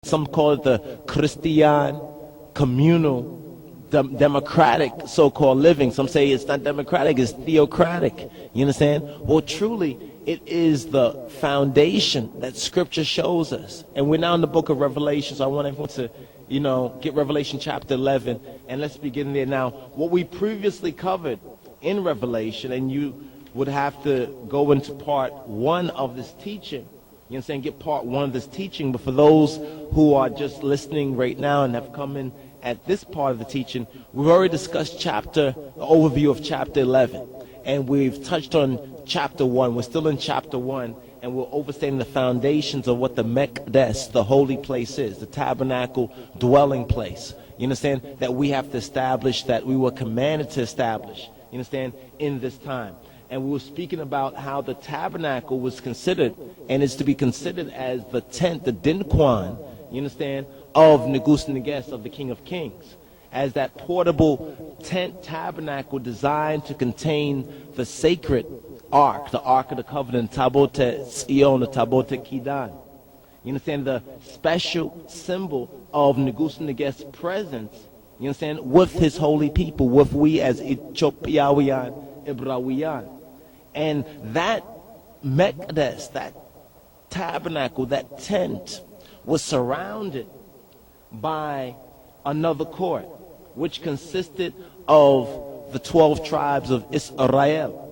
some call it the Christian, communal, democratic so-called living. Some say it's not democratic, it's theocratic. You understand? Well, truly, it is the foundation that Scripture shows us. And we're now in the book of Revelation, so I want everyone to, get Revelation chapter 11, and let's begin there now. What we previously covered in Revelation, and you would have to go into part 1 of this teaching, you understand, get part 1 of this teaching, but for those who are just listening right now and have come in at this part of the teaching, we've already discussed the overview of chapter 11, and we've touched on chapter 1. We're still in chapter 1, and we're overstanding the foundations of what the Mekdes, the holy place is, the tabernacle dwelling place. You understand? That we have to establish, that we were commanded to establish, you understand, in this time. And we were speaking about how the tabernacle was considered, and is to be considered as the tent, the dinquan, you understand, of Negus Neges, of the King of Kings, as that portable tent tabernacle designed to contain the sacred ark, the Ark of the Covenant, Tabote Tzion, the Tabote Kidan. You understand, the special symbol of Negus Neges' presence, you understand, with his holy people, with we as Ethiopiawian, Ibrawiyan. And that Mekdes, that tabernacle, that tent, was surrounded by another court, which consisted of the 12 tribes of Israel.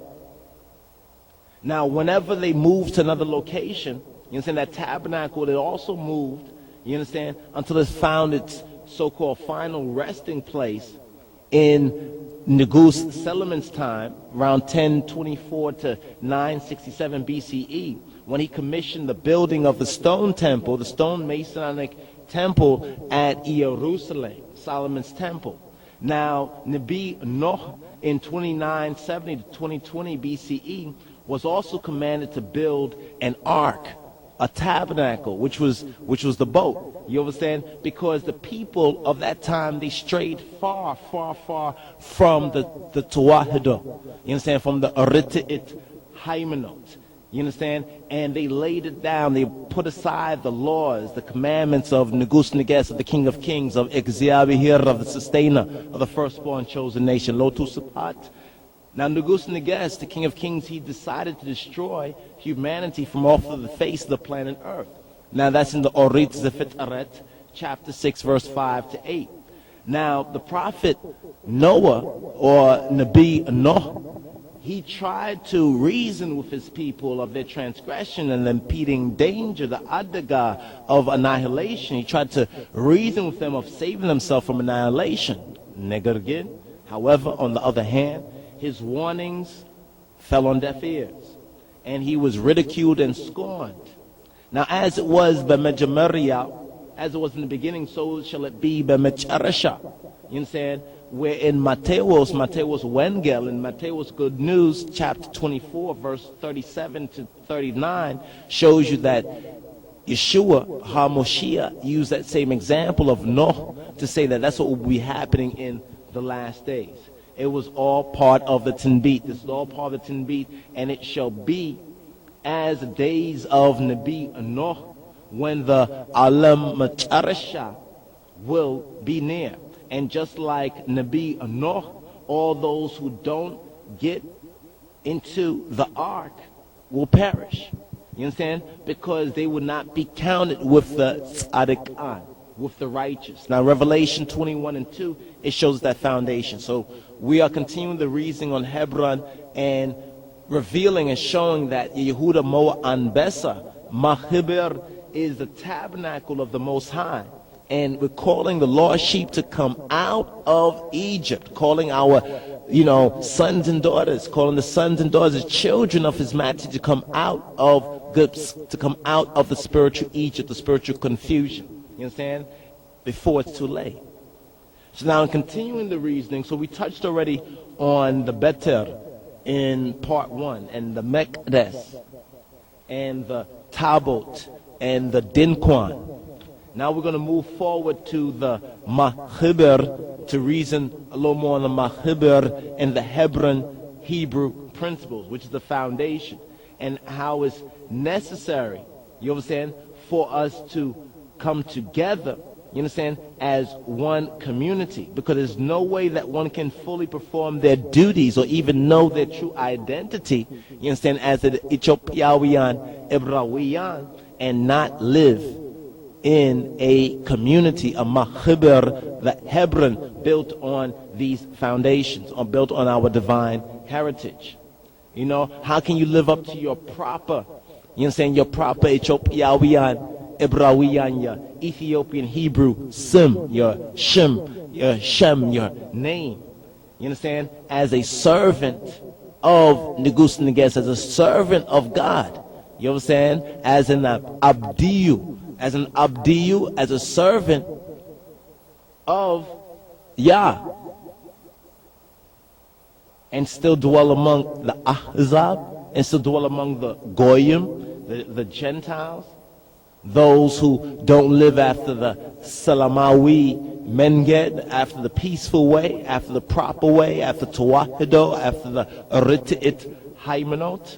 Now, whenever they moved to another location, you understand, that tabernacle, it also moved, you understand, until it found its so-called final resting place in Negus Solomon's time, around 1024 to 967 BCE, when he commissioned the building of the stone temple, the stone Masonic temple at Jerusalem, Solomon's temple. Now, Nabi Noah in 2970 to 2020 BCE was also commanded to build an ark, a tabernacle, which was the boat. You understand? Because the people of that time, they strayed far, far, far from the Tawahidah. You understand? From the Aritit Hymenot. You understand? And they laid it down. They put aside the laws, the commandments of Negus Neges, of the King of Kings, of Ikziabihir, of the sustainer of the firstborn chosen nation, Lotu Sapat. Now, Negus Neges, the King of Kings, he decided to destroy humanity from off of the face of the planet Earth. Now, that's in the Orit Zefet Aret, chapter 6, verse 5 to 8. Now, the prophet Noah, or Nabi Noah, he tried to reason with his people of their transgression and impending danger, the adaga of annihilation. He tried to reason with them of saving themselves from annihilation. Negargin. However, on the other hand, his warnings fell on deaf ears, and he was ridiculed and scorned. Now, as it was as it was in the beginning, so shall it be b'mecharesha. You understand? Where in Mateos Wengel, in Mateos Good News, chapter 24, verse 37 to 39, shows you that Yeshua HaMoshiach used that same example of Noah to say that that's what will be happening in the last days. It was all part of the Tinbit. This is all part of the Tinbit, and it shall be as the days of Nabi Noah, when the Alam Macharesha will be near. And just like Nabi Noah, all those who don't get into the ark will perish. You understand? Because they will not be counted with the tzaddikan, with the righteous. Now, Revelation 21 and 2, it shows that foundation. So we are continuing the reasoning on Hebron and revealing and showing that Yehuda Moa Anbesa, Mahibir, is the tabernacle of the Most High. And we're calling the lost sheep to come out of Egypt, calling our, sons and daughters, calling the sons and daughters, children of His Majesty, to come out of the spiritual Egypt, the spiritual confusion. You understand? Before it's too late. So now, in continuing the reasoning, so we touched already on the Beter in part 1, and the Mekdes, and the Tabot, and the Dinquan. Now we're going to move forward to the Mahibir to reason a little more on the Mahibir and the Hebron Hebrew principles, which is the foundation, and how it's necessary, you understand, for us to come together, you understand, as one community, because there's no way that one can fully perform their duties or even know their true identity, you understand, as an Ethiopian-Hebrawian, and not live in a community, a mahibir, the Hebron, built on these foundations, or built on our divine heritage. You know, how can you live up to your proper, you understand, your proper Ethiopian, Hebrawian, your Ethiopian Hebrew, Sim, your Shem, your name, you understand, as a servant of Negus Neges, as a servant of God, you understand, as an Abdiyu, as a servant of Yah, and still dwell among the Ahzab, and still dwell among the Goyim, the Gentiles, those who don't live after the Salamawi Menged, after the peaceful way, after the proper way, after Tawahido, after the Arit'it Haymanot.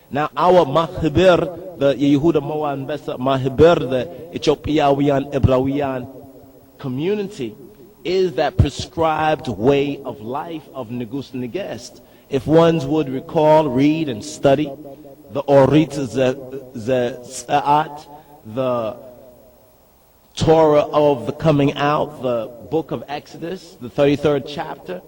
Now our Mahibir, the Yehuda Moan Besa Mahibir, the Ethiopian Hebrawian community, is that prescribed way of life of Negus Negest. If ones would recall, read, and study the Orit Ze'at, the Torah of the coming out, the book of Exodus, the 33rd chapter.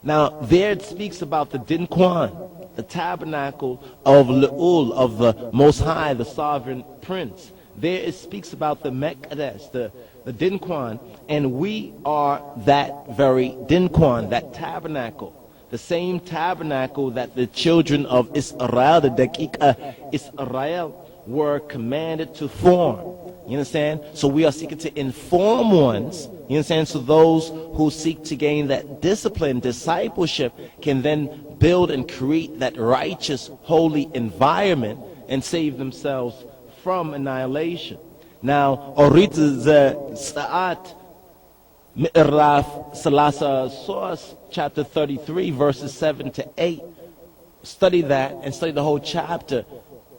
Now there it speaks about the Dinquan, the tabernacle of Le'ul, of the Most High, the sovereign prince. There it speaks about the Mekades, the Dinquan, and we are that very Dinquan, that tabernacle. The same tabernacle that the children of Israel, the Dakika Israel, were commanded to form. You understand? So we are seeking to inform ones, you understand? So those who seek to gain that discipline, discipleship, can then build and create that righteous, holy environment and save themselves from annihilation. Now, Orit Sa'at Mi'raf Salasa Source, chapter 33, verses 7 to 8. Study that and study the whole chapter.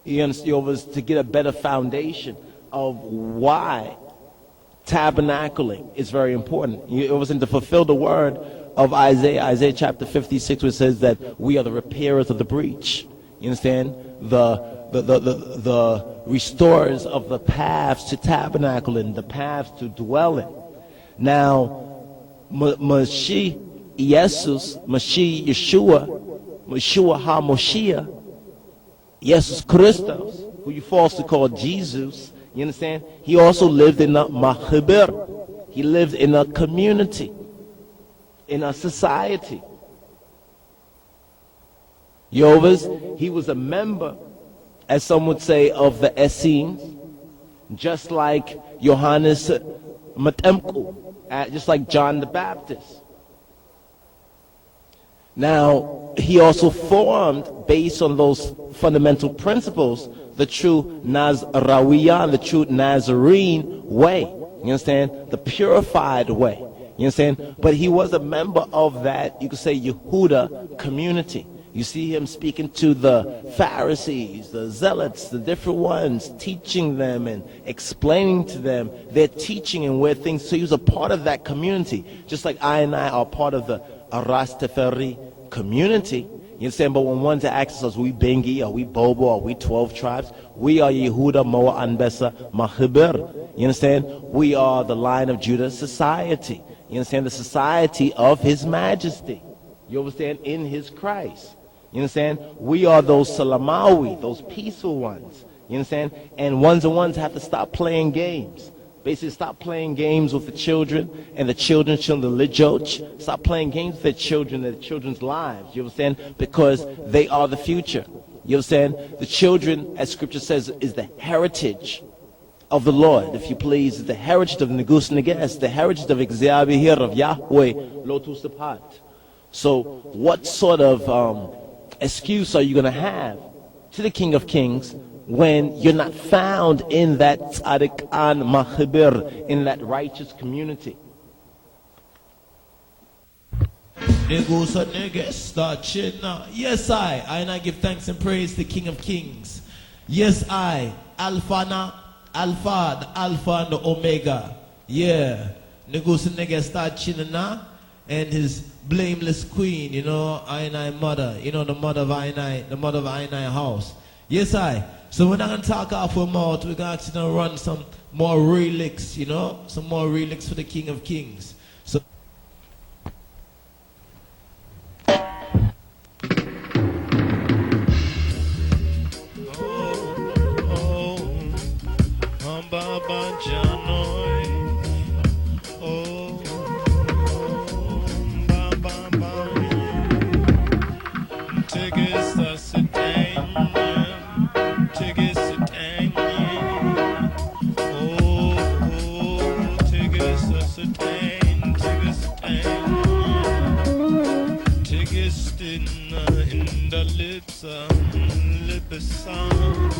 You understand, to get a better foundation of why tabernacling is very important. It was to fulfill the word of Isaiah chapter 56, which says that we are the repairers of the breach. You understand? The restorers of the paths to tabernacling, the paths to dwelling. Now, Mashiach Yeshua HaMoshiach, Jesus Christos, who you falsely call Jesus, you understand? He also lived in a mahibir. He lived in a community, in a society. Yovas, he was a member, as some would say, of the Essenes, just like Johannes Matemku, just like John the Baptist. Now, he also formed, based on those fundamental principles, the true Nazarawiyan, the true Nazarene way. You understand? The purified way. You understand? But he was a member of that, you could say, Yehuda community. You see him speaking to the Pharisees, the Zealots, the different ones, teaching them and explaining to them their teaching and where things. So he was a part of that community, just like I and I are part of the Rastafari community. You understand? But when one's asks us, are we Bengi, are we Bobo, are we 12 tribes? We are Yehuda, Moa, Anbesa, Mahibir. You understand? We are the Lion of Judah society. You understand? The society of His Majesty. You understand? In His Christ. You understand? We are those Salamawi, those peaceful ones. You understand? And ones have to stop playing games. Basically, stop playing games with the children and the children, the lijoch. Stop playing games with their children and their children's lives. You understand? Because they are the future. You understand? The children, as Scripture says, is the heritage of the Lord, if you please, is the heritage of Negus Neges, the heritage of Exeabihir, of Yahweh, Lotu Sapat. So, what sort of excuse are you going to have to the King of Kings when you're not found in that tzadikan mahibir, in that righteous community? Yes, I give thanks and praise to the King of Kings. Yes, I, Alphana, Alpha, the Alpha and the Omega. Yeah. Negus nigga start chilling now. And his blameless queen, you know, I mother, you know, the mother of the mother of I house. Yes, I. So we're not gonna talk off our mouth, we're gonna actually run some more relics, you know, some more relics for the King of Kings. So Baba Janoi, Baba Bani, Tigis the Sitanian, Tigis Sitanian, Tigis the Sitan, Tigis Sitanian, Tigis in the lips, lip sound.